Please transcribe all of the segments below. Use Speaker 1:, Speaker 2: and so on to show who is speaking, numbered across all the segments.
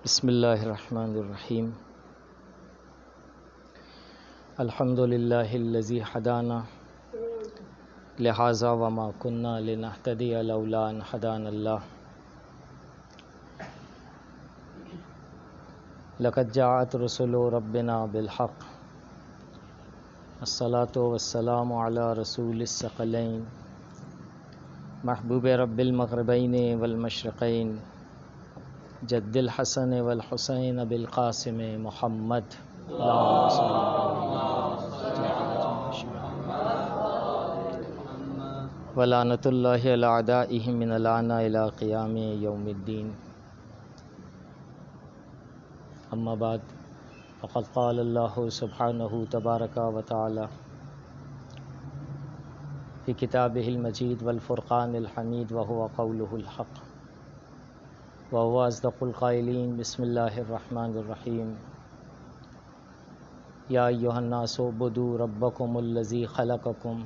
Speaker 1: بسم اللہ الرحمن الرحیم الحمد للہ الذی ہدانا لہذا وما كنا لنہتدی لولا ان ہدانا اللہ لقد جاءت رسل ربنا بالحق الصلاة والسلام علی رسول الثقلین محبوب رب المغربین والمشرقین جد الحسن والحسین بالقاسم محمد ولعنۃ اللہ علی اعدائہم من الآن الی قیام یوم الدین. اما بعد فقد قال اللہ سبحانہ تبارک و تعالی فی کتابہ المجید والفرقان الحمید وہو قولہ الحق وهو أصدق القائلين. بسم الله الرحمن الرحيم. يا أيها الناس اعبدوا ربكم الذي خلقكم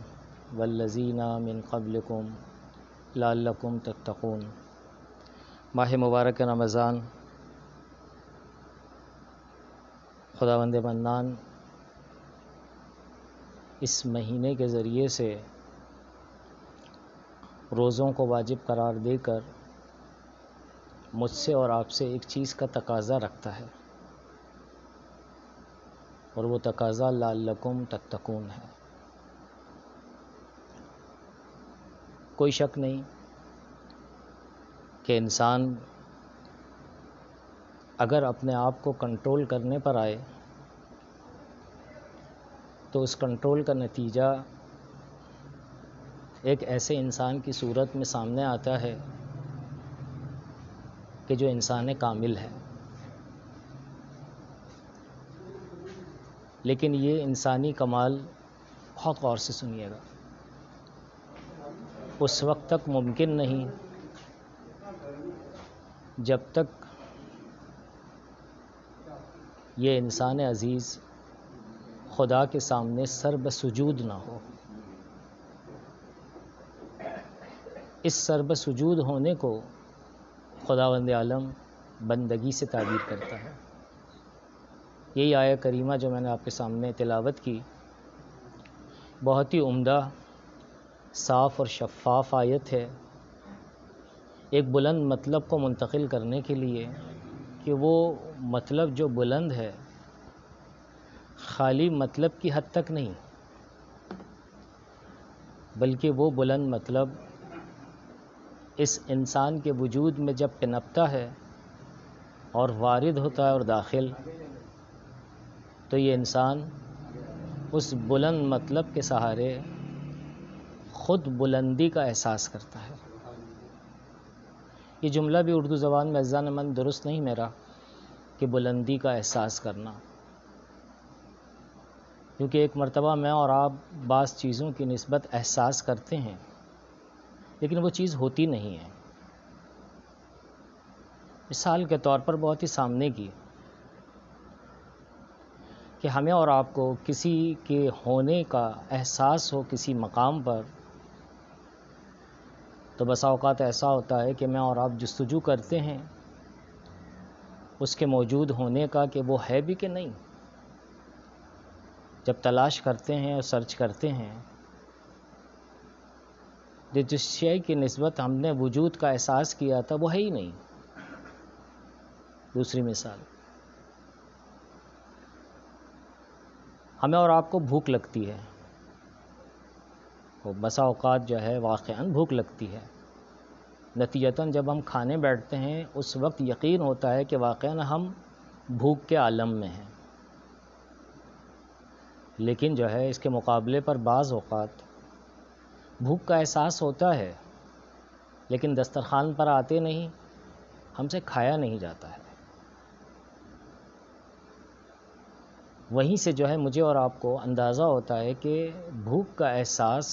Speaker 1: والذين من قبلكم لعلكم تتقون. ماہ مبارک رمضان خداوند منان اس مہینے کے ذریعے سے روزوں کو واجب قرار دے کر مجھ سے اور آپ سے ایک چیز کا تقاضا رکھتا ہے، اور وہ تقاضا لعلکم تتقون ہے. کوئی شک نہیں کہ انسان اگر اپنے آپ کو کنٹرول کرنے پر آئے تو اس کنٹرول کا نتیجہ ایک ایسے انسان کی صورت میں سامنے آتا ہے کہ جو انسان کامل ہے. لیکن یہ انسانی کمال بہت غور سے سنیے گا، اس وقت تک ممکن نہیں جب تک یہ انسان عزیز خدا کے سامنے سر بسجود نہ ہو. اس سر بسجود ہونے کو خداوند عالم بندگی سے تعبیر کرتا ہے. یہی آیہ کریمہ جو میں نے آپ کے سامنے تلاوت کی بہت ہی عمدہ، صاف اور شفاف آیت ہے، ایک بلند مطلب کو منتقل کرنے کے لیے کہ وہ مطلب جو بلند ہے خالی مطلب کی حد تک نہیں، بلکہ وہ بلند مطلب اس انسان کے وجود میں جب پنپتا ہے اور وارد ہوتا ہے اور داخل، تو یہ انسان اس بلند مطلب کے سہارے خود بلندی کا احساس کرتا ہے. یہ جملہ بھی اردو زبان میں عزیزان من درست نہیں میرا کہ بلندی کا احساس کرنا، کیونکہ ایک مرتبہ میں اور آپ بعض چیزوں کی نسبت احساس کرتے ہیں لیکن وہ چیز ہوتی نہیں ہے. مثال کے طور پر بہت ہی سامنے کی کہ ہمیں اور آپ کو کسی کے ہونے کا احساس ہو کسی مقام پر، تو بسا اوقات ایسا ہوتا ہے کہ میں اور آپ جستجو کرتے ہیں اس کے موجود ہونے کا کہ وہ ہے بھی کہ نہیں. جب تلاش کرتے ہیں اور سرچ کرتے ہیں جس شے کی نسبت ہم نے وجود کا احساس کیا تھا وہ ہے ہی نہیں. دوسری مثال، ہمیں اور آپ کو بھوک لگتی ہے، وہ بسا اوقات جو ہے واقعاً بھوک لگتی ہے، نتیجتاً جب ہم کھانے بیٹھتے ہیں اس وقت یقین ہوتا ہے کہ واقعاً ہم بھوک کے عالم میں ہیں. لیکن جو ہے اس کے مقابلے پر بعض اوقات بھوک کا احساس ہوتا ہے لیکن دسترخوان پر آتے نہیں، ہم سے کھایا نہیں جاتا ہے. وہیں سے جو ہے مجھے اور آپ کو اندازہ ہوتا ہے کہ بھوک کا احساس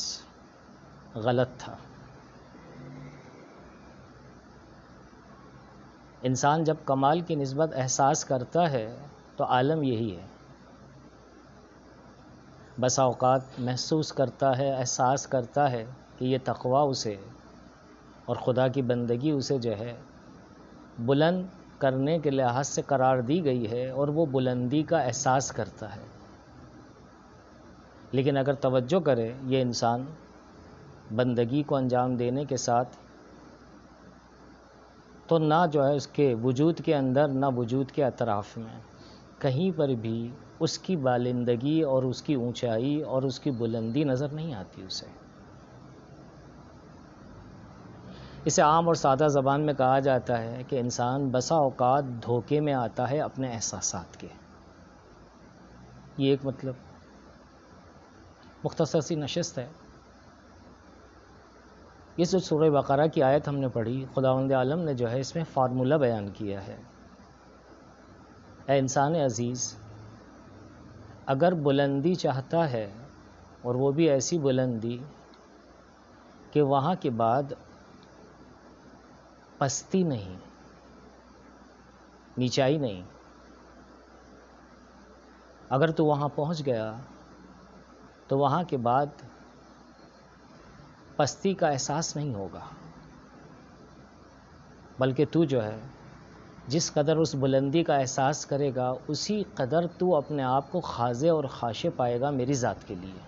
Speaker 1: غلط تھا. انسان جب کمال کی نسبت احساس کرتا ہے تو عالم یہی ہے. بسا اوقات محسوس کرتا ہے، احساس کرتا ہے کہ یہ تقویٰ اسے اور خدا کی بندگی اسے جو ہے بلند کرنے کے لحاظ سے قرار دی گئی ہے اور وہ بلندی کا احساس کرتا ہے. لیکن اگر توجہ کرے یہ انسان بندگی کو انجام دینے کے ساتھ، تو نہ جو ہے اس کے وجود کے اندر نہ وجود کے اطراف میں کہیں پر بھی اس کی بالندگی اور اس کی اونچائی اور اس کی بلندی نظر نہیں آتی اسے. اسے عام اور سادہ زبان میں کہا جاتا ہے کہ انسان بسا اوقات دھوکے میں آتا ہے اپنے احساسات کے. یہ ایک مختصر سی نشست ہے. یہ جو سورہ بقرہ کی آیت ہم نے پڑھی، خداوند عالم نے جو ہے اس میں فارمولہ بیان کیا ہے. اے انسان عزیز، اگر بلندی چاہتا ہے، اور وہ بھی ایسی بلندی کہ وہاں کے بعد پستی نہیں، نیچائی نہیں، اگر تو وہاں پہنچ گیا تو وہاں کے بعد پستی کا احساس نہیں ہوگا، بلکہ تو جو ہے جس قدر اس بلندی کا احساس کرے گا اسی قدر تو اپنے آپ کو خاضع اور خاشع پائے گا میری ذات کے لیے.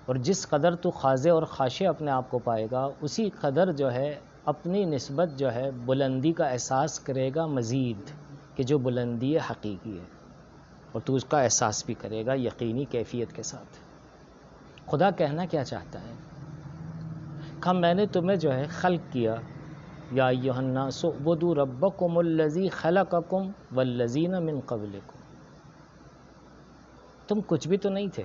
Speaker 1: اور جس قدر تو خاضع اور خاشع اپنے آپ کو پائے گا اسی قدر جو ہے اپنی نسبت جو ہے بلندی کا احساس کرے گا مزید، کہ جو بلندی حقیقی ہے، اور تو اس کا احساس بھی کرے گا یقینی کیفیت کے ساتھ. خدا کہنا کیا چاہتا ہے؟ کہ میں نے تمہیں جو ہے خلق کیا، یا ایھا الناس اعبدوا ربکم الذی خلقکم والذین من قبلکم. تم کچھ بھی تو نہیں تھے،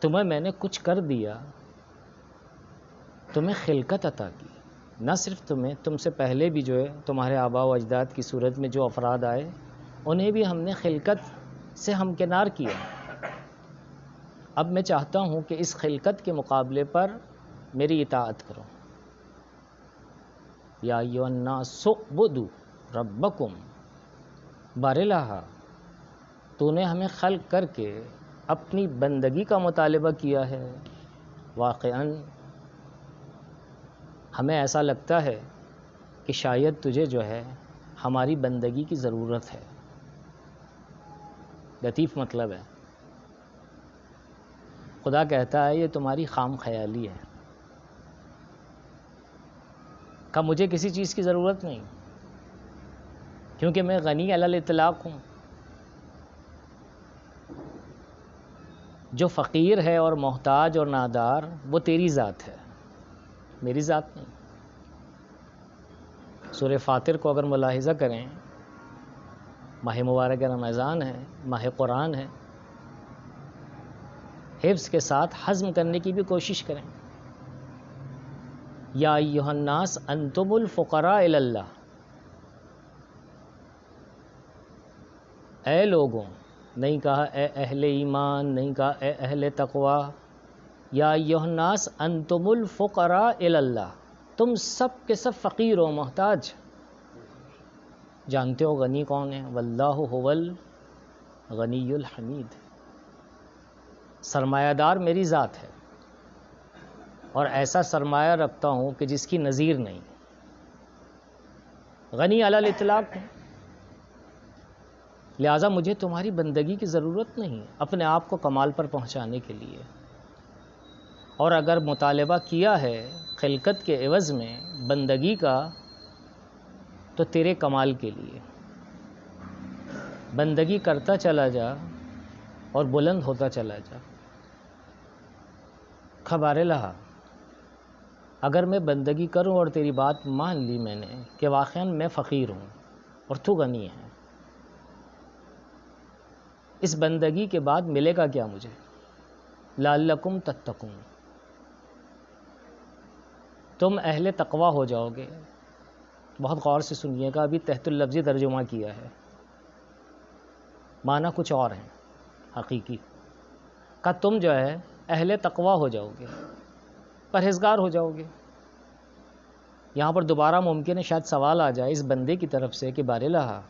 Speaker 1: تمہیں میں نے کچھ کر دیا، تمہیں خلقت عطا کی. نہ صرف تمہیں، تم سے پہلے بھی جو ہے تمہارے آباء و اجداد کی صورت میں جو افراد آئے انہیں بھی ہم نے خلقت سے ہمکنار کیا. اب میں چاہتا ہوں کہ اس خلقت کے مقابلے پر میری اطاعت کرو. یا ایھا الناس اعبدوا ربکم، بارالہ تو نے ہمیں خلق کر کے اپنی بندگی کا مطالبہ کیا ہے. واقعاً ہمیں ایسا لگتا ہے کہ شاید تجھے جو ہے ہماری بندگی کی ضرورت ہے. لطیف مطلب ہے. خدا کہتا ہے یہ تمہاری خام خیالی ہے، کہ مجھے کسی چیز کی ضرورت نہیں، کیونکہ میں غنی علی الاطلاق ہوں. جو فقیر ہے اور محتاج اور نادار وہ تیری ذات ہے، میری ذات نہیں. سورہ فاطر کو اگر ملاحظہ کریں، ماہ مبارک رمضان ہے، ماہ قرآن ہے، حفظ کے ساتھ ہضم کرنے کی بھی کوشش کریں. یا ایھا الناس انتم الفقراء الی اللہ. اے لوگوں، نہیں کہا اے اہل ایمان، نہیں کہا اے اہل تقوی. یا ایھا الناس انتم الفقراء الی اللہ، تم سب کے سب فقیر ہو، محتاج. جانتے ہو غنی کون ہے؟ واللہ هو الغنی الحمید. سرمایہ دار میری ذات ہے، اور ایسا سرمایہ رکھتا ہوں کہ جس کی نظیر نہیں. غنی علی الاطلاق ہوں، لہٰذا مجھے تمہاری بندگی کی ضرورت نہیں اپنے آپ کو کمال پر پہنچانے کے لیے. اور اگر مطالبہ کیا ہے خلقت کے عوض میں بندگی کا تو تیرے کمال کے لیے. بندگی کرتا چلا جا اور بلند ہوتا چلا جا. خبر لہا، اگر میں بندگی کروں اور تیری بات مان لی میں نے کہ واقعاً میں فقیر ہوں اور تو غنی ہے، اس بندگی کے بعد ملے گا کیا مجھے؟ لعلکم تتقون، تم اہل تقوی ہو جاؤ گے. بہت غور سے سنیے گا، ابھی تحت اللفظی ترجمہ کیا ہے، معنی کچھ اور ہیں حقیقی. کہ تم جو ہے اہل تقوی ہو جاؤ گے، پرہیزگار ہو جاؤ گے. یہاں پر دوبارہ ممکن ہے شاید سوال آ جائے اس بندے کی طرف سے کہ بارالہ،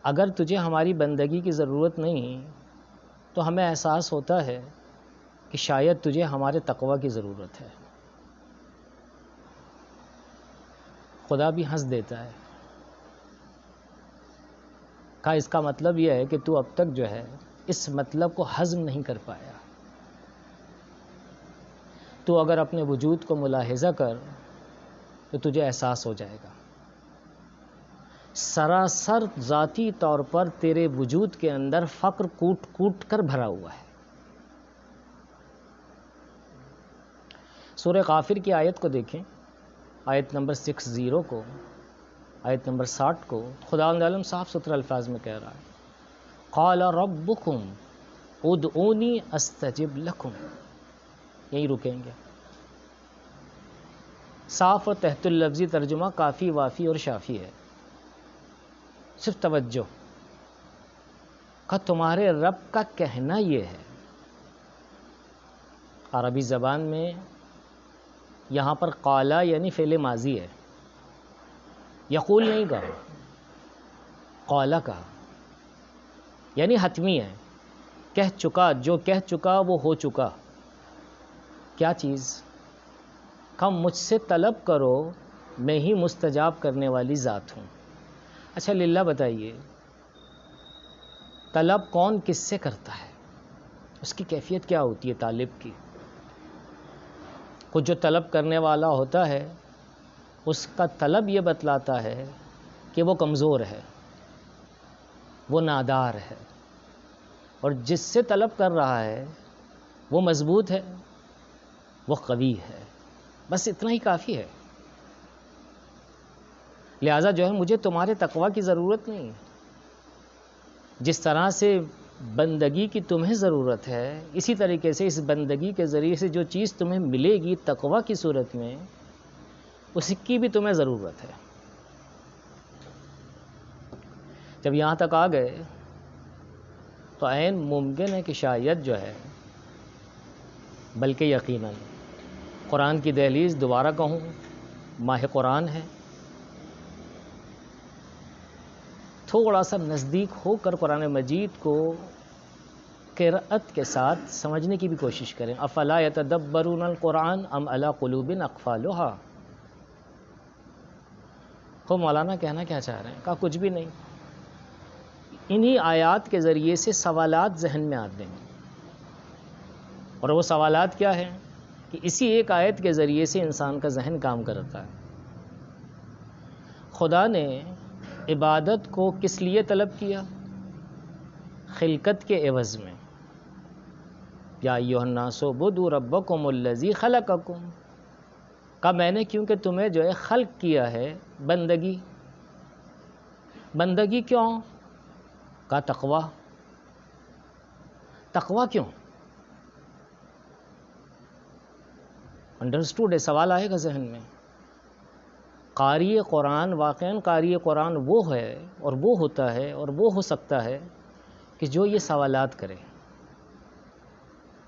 Speaker 1: اگر تجھے ہماری بندگی کی ضرورت نہیں تو ہمیں احساس ہوتا ہے کہ شاید تجھے ہمارے تقوی کی ضرورت ہے۔ خدا بھی ہنس دیتا ہے، کہا اس کا مطلب یہ ہے کہ تو اب تک جو ہے اس مطلب کو ہضم نہیں کر پایا۔ تو اگر اپنے وجود کو ملاحظہ کر تو تجھے احساس ہو جائے گا، سراسر ذاتی طور پر تیرے وجود کے اندر فقر کوٹ کوٹ کر بھرا ہوا ہے۔ سورہ غافر کی آیت کو دیکھیں، آیت نمبر 60 کو، آیت نمبر 60 کو، خداوند عالم صاف ستھرے الفاظ میں کہہ رہا ہے، قال ربکم ادعونی استجب لکم۔ یہیں رکیں گے۔ صاف اور تحت اللفظی ترجمہ کافی، وافی اور شافی ہے۔ صرف توجہ کہ تمہارے رب کا کہنا یہ ہے۔ عربی زبان میں یہاں پر قالا یعنی فعل ماضی ہے، یقول نہیں کہا، قالا کہا، یعنی حتمی ہے، کہہ چکا، جو کہہ چکا وہ ہو چکا۔ کیا چیز؟ کہ مجھ سے طلب کرو، میں ہی مستجاب کرنے والی ذات ہوں۔ اچھا للہ بتائیے، طلب کون کس سے کرتا ہے؟ اس کی کیفیت کیا ہوتی ہے طالب کی؟ خود جو طلب کرنے والا ہوتا ہے اس کا طلب یہ بتلاتا ہے کہ وہ کمزور ہے، وہ نادار ہے، اور جس سے طلب کر رہا ہے وہ مضبوط ہے، وہ قوی ہے۔ بس اتنا ہی کافی ہے۔ لہٰذا جو ہے مجھے تمہارے تقوی کی ضرورت نہیں۔ جس طرح سے بندگی کی تمہیں ضرورت ہے، اسی طریقے سے اس بندگی کے ذریعے سے جو چیز تمہیں ملے گی تقوی کی صورت میں، اس کی بھی تمہیں ضرورت ہے۔ جب یہاں تک آ گئے تو عین ممکن ہے کہ شاید جو ہے، بلکہ یقیناً قرآن کی دہلیز دوبارہ کہوں، ماہ قرآن ہے، تھوڑا سا نزدیک ہو کر قرآن مجید کو قرأت کے ساتھ سمجھنے کی بھی کوشش کریں۔ افلا یتدبرون القرآن ام علی قلوب اقفالها۔ تو مولانا کہنا کیا چاہ رہے ہیں؟ کہا کچھ بھی نہیں، انہی آیات کے ذریعے سے سوالات ذہن میں آتے ہیں، اور وہ سوالات کیا ہیں کہ اسی ایک آیت کے ذریعے سے انسان کا ذہن کام کرتا ہے۔ خدا نے عبادت کو کس لیے طلب کیا؟ خلقت کے عوض میں۔ یا ایھا الناس اعبدوا ربکم الذی خلقکم، کہا میں نے کیونکہ تمہیں جو ہے خلق کیا ہے بندگی۔ بندگی کیوں؟ کہا تقوی۔ تقوی کیوں؟ انڈرسٹوڈ ہے، سوال آئے گا ذہن میں۔ قاری قرآن، واقعاً قاری قرآن وہ ہے اور وہ ہوتا ہے اور وہ ہو سکتا ہے کہ جو یہ سوالات کرے۔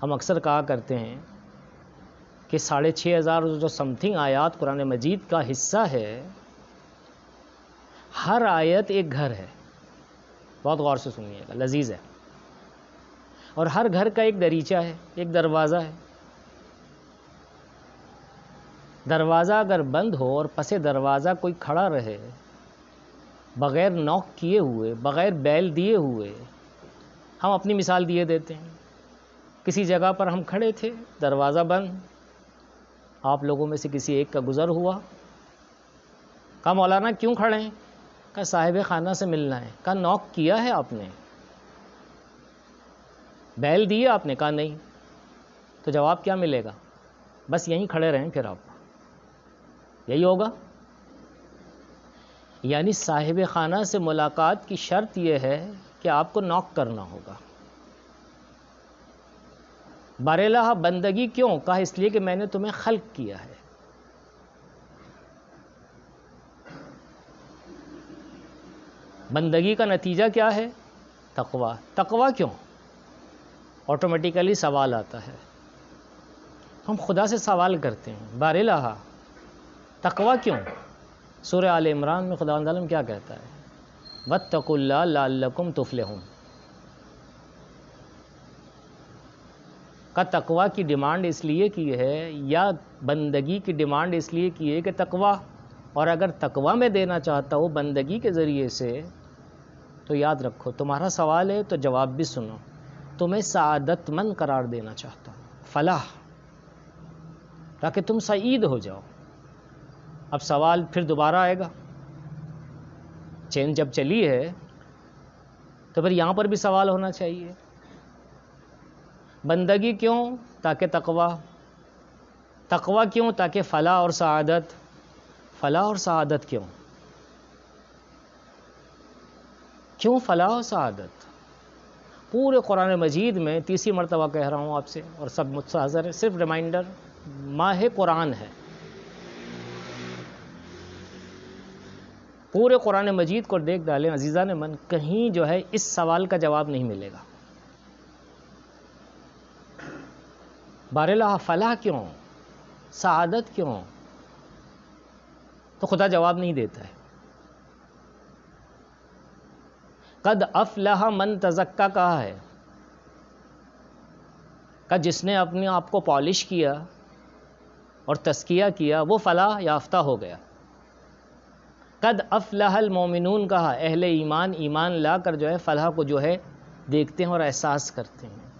Speaker 1: ہم اکثر کہا کرتے ہیں کہ 6500 جو سم تھنگ آیات قرآن مجید کا حصہ ہے، ہر آیت ایک گھر ہے۔ بہت غور سے سنیے گا، لذیذ ہے، اور ہر گھر کا ایک دریچہ ہے، ایک دروازہ ہے۔ دروازہ اگر بند ہو اور پس دروازہ کوئی کھڑا رہے، بغیر نوک کیے ہوئے، بغیر بیل دیے ہوئے، ہم اپنی مثال دیے دیتے ہیں۔ کسی جگہ پر ہم کھڑے تھے، دروازہ بند، آپ لوگوں میں سے کسی ایک کا گزر ہوا، کہا مولانا کیوں کھڑے ہیں؟ کہا صاحب خانہ سے ملنا ہے۔ کہا نوک کیا ہے آپ نے؟ بیل دی آپ نے؟ کہا نہیں۔ تو جواب کیا ملے گا؟ بس یہیں کھڑے رہیں پھر آپ، یہی ہوگا۔ یعنی صاحب خانہ سے ملاقات کی شرط یہ ہے کہ آپ کو نوک کرنا ہوگا۔ بارالہ بندگی کیوں؟ کہا اس لیے کہ میں نے تمہیں خلق کیا ہے۔ بندگی کا نتیجہ کیا ہے؟ تقوی۔ تقوی کیوں؟ آٹومیٹیکلی سوال آتا ہے، ہم خدا سے سوال کرتے ہیں بارالہ تقوی کیوں؟ سورہ آل عمران میں خداوند عالم کیا کہتا ہے؟ واتقوا اللہ لعلکم تفلحون۔ کا تقوی کی ڈیمانڈ اس لیے کی ہے یا بندگی کی ڈیمانڈ اس لیے کی ہے کہ تقوی، اور اگر تقوی میں دینا چاہتا ہو بندگی کے ذریعے سے تو یاد رکھو تمہارا سوال ہے تو جواب بھی سنو، تمہیں سعادت مند قرار دینا چاہتا ہوں، فلاح، تاکہ تم سعید ہو جاؤ۔ اب سوال پھر دوبارہ آئے گا، چین جب چلی ہے تو پھر یہاں پر بھی سوال ہونا چاہیے، بندگی کیوں؟ تاکہ تقوی، تقوی کیوں؟ تاکہ فلاح اور سعادت، فلاح اور سعادت کیوں؟ کیوں فلاح اور سعادت؟ پورے قرآن مجید میں تیسری مرتبہ کہہ رہا ہوں آپ سے، اور سب مجھ سے حاضر ہے، صرف ریمائنڈر، ماہ قرآن ہے، پورے قرآن مجید کو دیکھ ڈالیں عزیزان من، کہیں جو ہے اس سوال کا جواب نہیں ملے گا۔ باراللہ فلاح کیوں، سعادت کیوں؟ تو خدا جواب نہیں دیتا ہے۔ قد افلح من تزکا کہا ہے کہ جس نے اپنے آپ کو پالش کیا اور تزکیہ کیا وہ فلاح یافتہ ہو گیا۔ قد افلح المومنون کہا، اہل ایمان ایمان لا کر جو ہے فلاح کو جو ہے دیکھتے ہیں اور احساس کرتے ہیں۔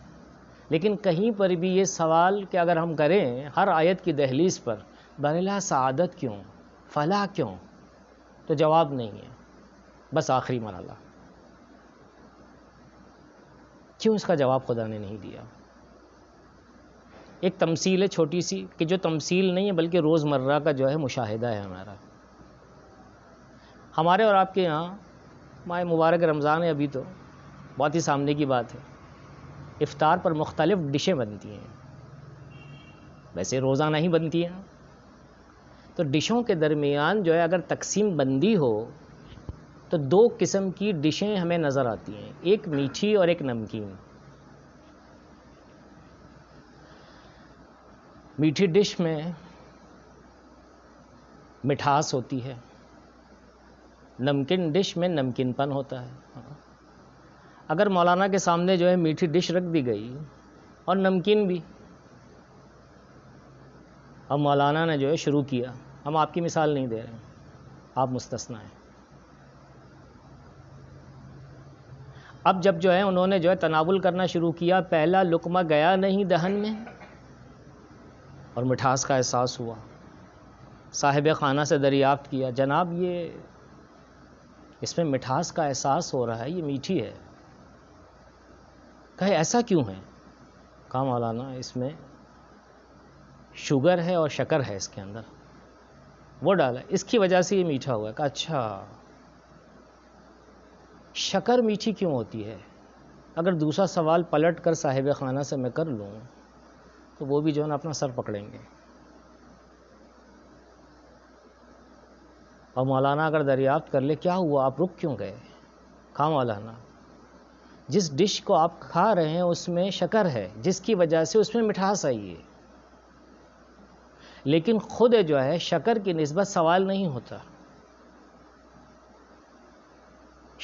Speaker 1: لیکن کہیں پر بھی یہ سوال کہ اگر ہم کریں ہر آیت کی دہلیز پر باراللہ سعادت کیوں، فلاح کیوں، تو جواب نہیں ہے، بس آخری مرحلہ، کیوں اس کا جواب خدا نے نہیں دیا؟ ایک تمثیل ہے چھوٹی سی، کہ جو تمثیل نہیں ہے بلکہ روزمرہ کا جو ہے مشاہدہ ہے ہمارے اور آپ کے یہاں ماہ مبارک رمضان ہے ابھی تو بہت ہی سامنے کی بات ہے، افطار پر مختلف ڈشیں بنتی ہیں، ویسے روزانہ ہی بنتی ہیں، تو ڈشوں کے درمیان جو ہے اگر تقسیم بندی ہو تو دو قسم کی ڈشیں ہمیں نظر آتی ہیں، ایک میٹھی اور ایک نمکین۔ میٹھی ڈش میں مٹھاس ہوتی ہے، نمکین ڈش میں نمکین پن ہوتا ہے۔ اگر مولانا کے سامنے جو ہے میٹھی ڈش رکھ دی گئی اور نمکین بھی، اور مولانا نے جو ہے شروع کیا، ہم آپ کی مثال نہیں دے رہے ہیں، آپ مستثنیٰ ہیں، اب جب جو ہے انہوں نے جو ہے تناول کرنا شروع کیا، پہلا لقمہ گیا نہیں دہن میں اور مٹھاس کا احساس ہوا، صاحب خانہ سے دریافت کیا، جناب یہ اس میں مٹھاس کا احساس ہو رہا ہے، یہ میٹھی ہے، کہے ایسا کیوں ہے؟ کہا مولانا اس میں شوگر ہے اور شکر ہے اس کے اندر، وہ ڈالا، اس کی وجہ سے یہ میٹھا ہوا ہے۔ کہا اچھا شکر میٹھی کیوں ہوتی ہے؟ اگر دوسرا سوال پلٹ کر صاحب خانہ سے میں کر لوں تو وہ بھی جو ہے نا اپنا سر پکڑیں گے، اور مولانا اگر دریافت کر لے کیا ہوا آپ رک کیوں گئے؟ کہا مولانا جس ڈش کو آپ کھا رہے ہیں اس میں شکر ہے جس کی وجہ سے اس میں مٹھاس آئی ہے، لیکن خود جو ہے شکر کی نسبت سوال نہیں ہوتا،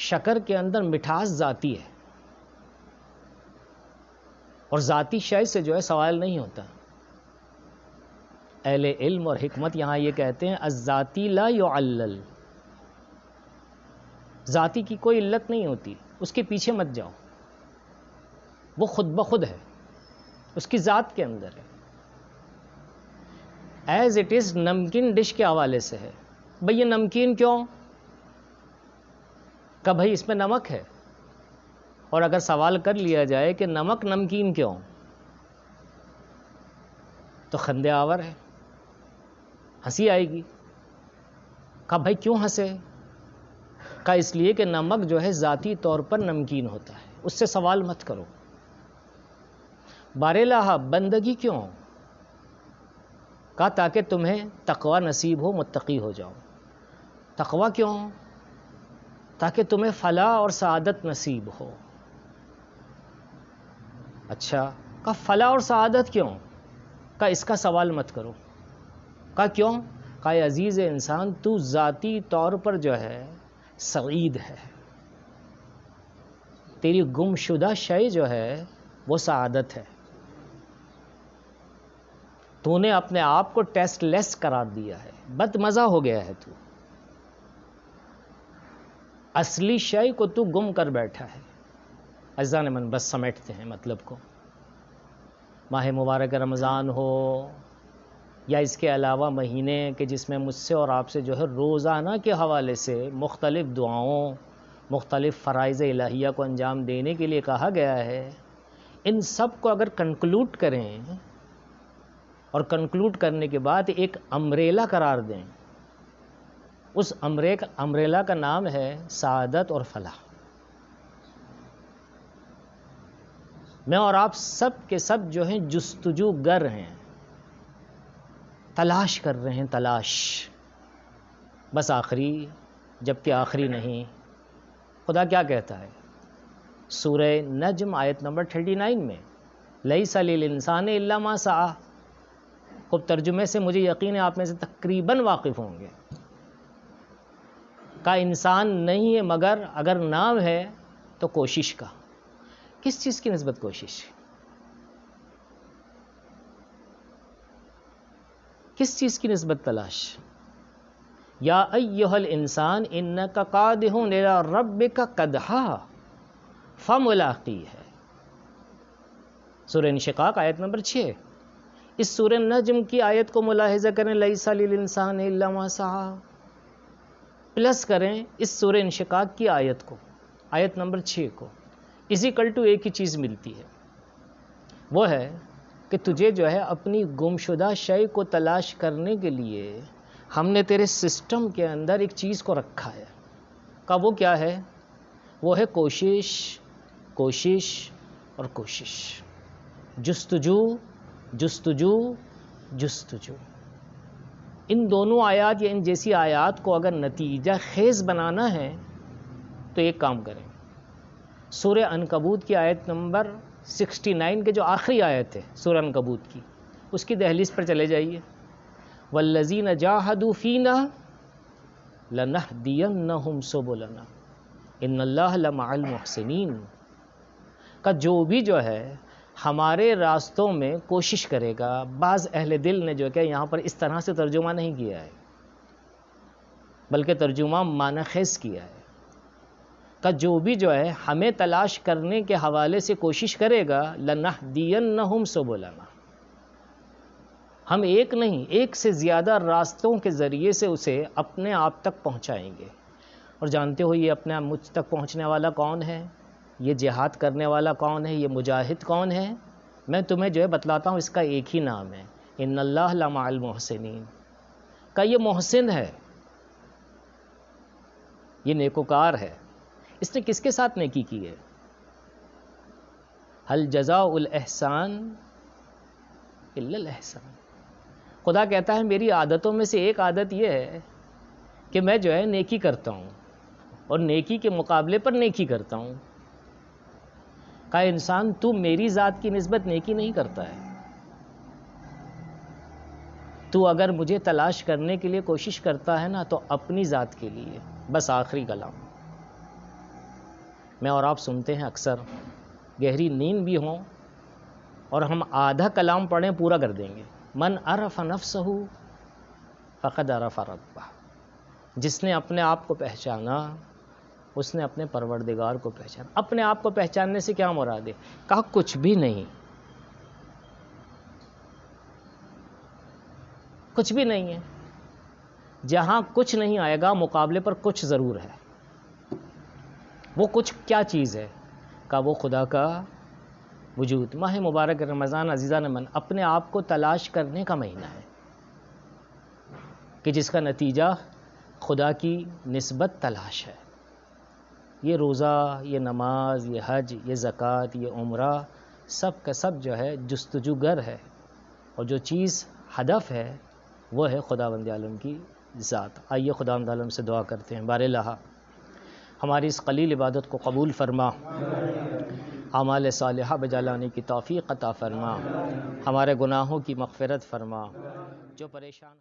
Speaker 1: شکر کے اندر مٹھاس ذاتی ہے اور ذاتی شے سے جو ہے سوال نہیں ہوتا۔ اہل علم اور حکمت یہاں یہ کہتے ہیں الذاتی لا يعلل، ذاتی کی کوئی علت نہیں ہوتی، اس کے پیچھے مت جاؤ، وہ خود بخود ہے، اس کی ذات کے اندر ہے۔ ایز اٹ از نمکین ڈش کے حوالے سے ہے، بھئی یہ نمکین کیوں؟ کہ بھئی اس میں نمک ہے، اور اگر سوال کر لیا جائے کہ نمک نمکین کیوں، تو خندے آور ہے، ہنسی آئے گی۔ کہا بھائی کیوں ہنسے؟ کہا اس لیے کہ نمک جو ہے ذاتی طور پر نمکین ہوتا ہے، اس سے سوال مت کرو۔ باراللہ بندگی کیوں؟ کہا تاکہ تمہیں تقوی نصیب ہو، متقی ہو جاؤ۔ تقوی کیوں؟ تاکہ تمہیں فلاح اور سعادت نصیب ہو۔ اچھا کہا فلاح اور سعادت کیوں؟ کہا اس کا سوال مت کرو۔ کہا کیوں؟ کہا اے عزیز انسان تو ذاتی طور پر جو ہے سعید ہے، تیری گم شدہ شے جو ہے وہ سعادت ہے، تو نے اپنے آپ کو ٹیسٹ لیس قرار دیا ہے، بد مزہ ہو گیا ہے تو، اصلی شے کو تو گم کر بیٹھا ہے۔ عزیزان من، بس سمیٹتے ہیں مطلب کو۔ ماہ مبارک رمضان ہو یا اس کے علاوہ مہینے کہ جس میں مجھ سے اور آپ سے جو ہے روزانہ کے حوالے سے مختلف دعاؤں، مختلف فرائض الہیہ کو انجام دینے کے لیے کہا گیا ہے، ان سب کو اگر کنکلوڈ کریں اور کنکلوڈ کرنے کے بعد ایک امبریلا قرار دیں، اس امبریلا کا نام ہے سعادت اور فلاح۔ میں اور آپ سب کے سب جو ہیں جستجو گر ہیں، تلاش کر رہے ہیں، تلاش، بس آخری جبکہ آخری نہیں۔ خدا کیا کہتا ہے سورہ نجم آیت نمبر 39 میں، لیس للانسان الا ما سعی۔ خوب ترجمے سے مجھے یقین ہے آپ میں سے تقریباً واقف ہوں گے۔ کا انسان نہیں ہے مگر اگر نام ہے تو کوشش کا۔ کس چیز کی نسبت کوشش؟ کس چیز کی نسبت تلاش؟ یا ایہا الانسان انکا قادح الی ربک قدحا فملاقیہ ہے۔ سورہ انشقاق آیت نمبر 6۔ اس سورہ نجم کی آیت کو ملاحظہ کریں، لیس للانسان الا ما سعی، پلس کریں اس سورہ انشقاق کی آیت کو، آیت نمبر 6 کو، ایزیکل ٹو ایک ہی چیز ملتی ہے، وہ ہے کہ تجھے جو ہے اپنی گمشدہ شے کو تلاش کرنے کے لیے ہم نے تیرے سسٹم کے اندر ایک چیز کو رکھا ہے۔ کہ وہ کیا ہے؟ وہ ہے کوشش، کوشش اور کوشش، جستجو، جستجو، جستجو۔ ان دونوں آیات یا ان جیسی آیات کو اگر نتیجہ خیز بنانا ہے تو ایک کام کریں، سورہ عنکبوت کی آیت نمبر 69 کے جو آخری آیت ہے سورہ عنکبوت کی، اس کی دہلیز پر چلے جائیے، والذین جاہدوا فینا لنہدینہم سبلنا ان اللہ لمع المحسنین۔ کا جو بھی جو ہے ہمارے راستوں میں کوشش کرے گا، بعض اہل دل نے جو کہ یہاں پر اس طرح سے ترجمہ نہیں کیا ہے بلکہ ترجمہ معنی خیز کیا ہے، کہ جو بھی جو ہے ہمیں تلاش کرنے کے حوالے سے کوشش کرے گا، لنہدینہم سبلنا، ہم ایک نہیں ایک سے زیادہ راستوں کے ذریعے سے اسے اپنے آپ تک پہنچائیں گے۔ اور جانتے ہو یہ اپنے مجھ تک پہنچنے والا کون ہے؟ یہ جہاد کرنے والا کون ہے؟ یہ مجاہد کون ہے؟ میں تمہیں جو ہے بتلاتا ہوں، اس کا ایک ہی نام ہے، ان اللہ لمع المحسنین۔ کا یہ محسن ہے، یہ نیکوکار ہے۔ اس نے کس کے ساتھ نیکی کی ہے؟ هل جزاء الاحسان الا الاحسان۔ خدا کہتا ہے میری عادتوں میں سے ایک عادت یہ ہے کہ میں جو ہے نیکی کرتا ہوں اور نیکی کے مقابلے پر نیکی کرتا ہوں۔ کہ انسان تو میری ذات کی نسبت نیکی نہیں کرتا ہے، تو اگر مجھے تلاش کرنے کے لیے کوشش کرتا ہے نا تو اپنی ذات کے لیے۔ بس آخری کلام میں اور آپ سنتے ہیں اکثر، گہری نیند بھی ہوں اور ہم آدھا کلام پڑھیں پورا کر دیں گے، من عرف نفسہ فقد عرف ربہ۔ جس نے اپنے آپ کو پہچانا اس نے اپنے پروردگار کو پہچانا۔ اپنے آپ کو پہچاننے سے کیا مراد ہے؟ کہا کچھ بھی نہیں، کچھ بھی نہیں ہے۔ جہاں کچھ نہیں آئے گا مقابلے پر کچھ ضرور ہے۔ وہ کچھ کیا چیز ہے؟ کہ وہ خدا کا وجود۔ ماہ مبارک رمضان عزیزان من اپنے آپ کو تلاش کرنے کا مہینہ ہے کہ جس کا نتیجہ خدا کی نسبت تلاش ہے۔ یہ روزہ، یہ نماز، یہ حج، یہ زکوٰۃ، یہ عمرہ، سب کا سب جو ہے جستجو گر ہے، اور جو چیز ہدف ہے وہ ہے خداوند عالم کی ذات۔ آئیے خداوند عالم سے دعا کرتے ہیں، بار الہ ہماری اس قلیل عبادت کو قبول فرما، اعمال صالحہ بجا لانے کی توفیق عطا فرما، ہمارے گناہوں کی مغفرت فرما، جو پریشان